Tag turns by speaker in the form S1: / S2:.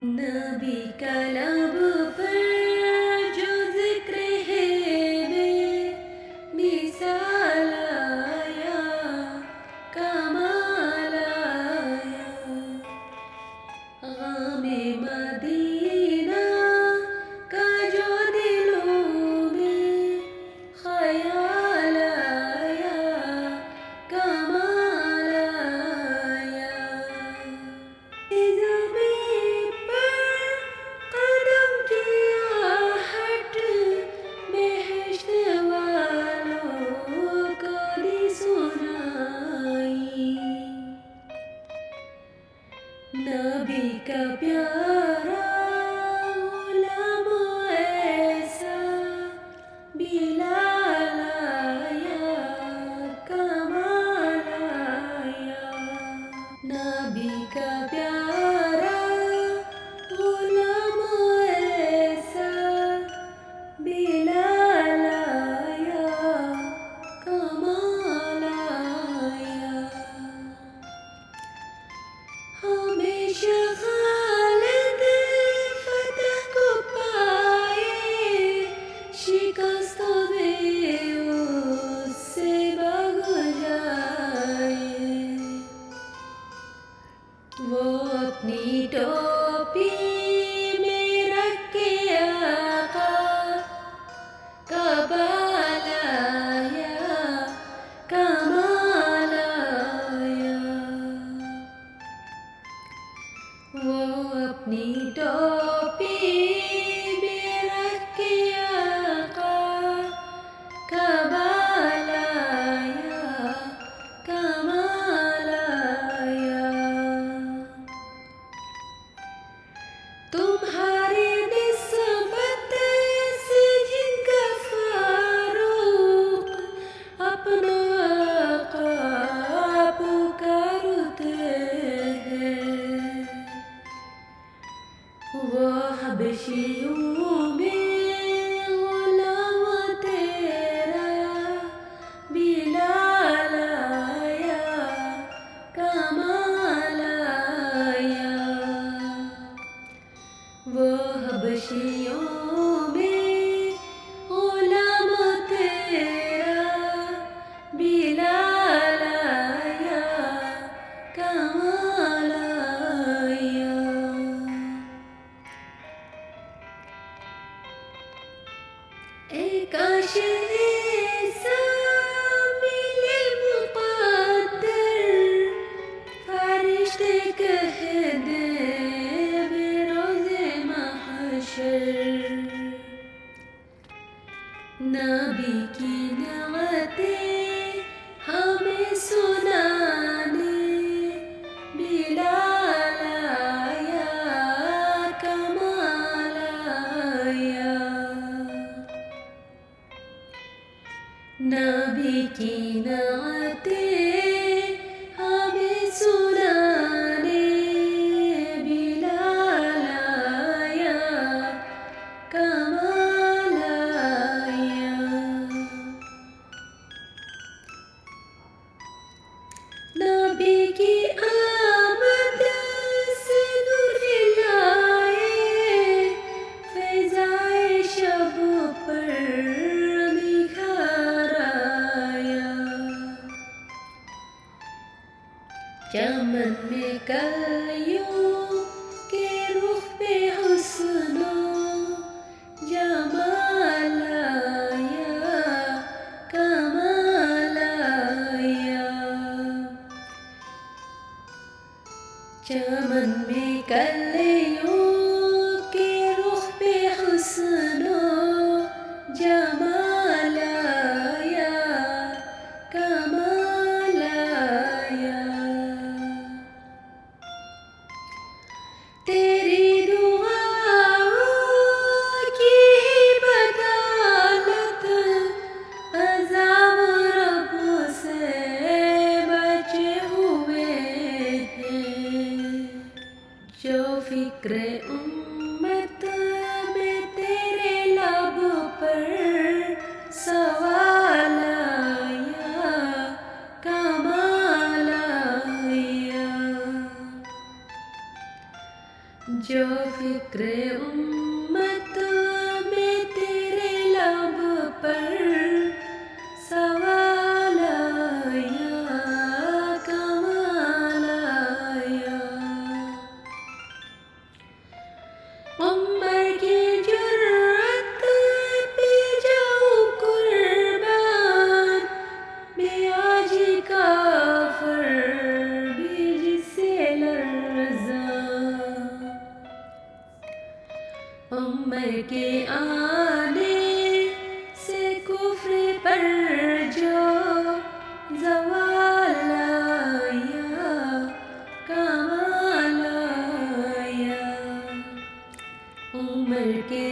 S1: नबी का लब पर जो जिक्र है मिसाल आया, कमाल आया। ग़म मदीना का जो दिलों में ख़याल आया, कमाल आया। ज़मीं पर कदम किया हट, बेहिश्त वालों को दी सुनाई। नबी का प्यारा गुलाम ऐसा बिलाल आया, कमाल आया। नबी का प्यारा गुलाम ऐसा बिलाल आया, कमाल आया। हमेशा खालिद फतह को पाए, शिकस्तों में उससे भाग जाए। वो अपनी टोपी में रख के आका का बाल आया, कमाल आया। वो अपनी टोपी में रख के आका का बाल आया, कमाल आया। तुम्हारी निस्बत से जिनका फारूक अपना आका पुकारते हैं, वो हबशियों में गुलाम तेरा बिलाल आया, कमाल आया। वो हबशियों में गुलाम तेरा बिलाल आया, कमाल आया। एक ऐसा मिले मुक़द्दर, फरिश्ते कह दे बेरोज़े महशर। नबी की नअतें हमें सुनाने बिलाल आया, कमाल आया। नबी की नअतें हमें सुनाने बिलाल आया, कमाल आया। नबी की आमद से नूर लाए, फ़िज़ाए शब पर निखार आया। चमन में कलियों के रुख पे हुस्नो जमाल आया, कमाल आया। चमन में कलियों के रुख पे हुस्नो जमाल आया, कमाल आया। तेरी दुआओं की ही बदौलत अज़ाब रब से बचे हुए हैं। जो फ़िक्र उम्मत में तेरे लब पर सवाल आया, कमाल आया। जो फिक्र उम्मत में तेरे लब पर सवाल आया, कमाल आया। उम्र की जुर्रत पे जाऊं कुर्बान, बेआज काफिर भी जिसे लर्ज़ा। उम्र के आने से कुफ्र पर जो ज़वाल आया, कमाल आया। उम्र के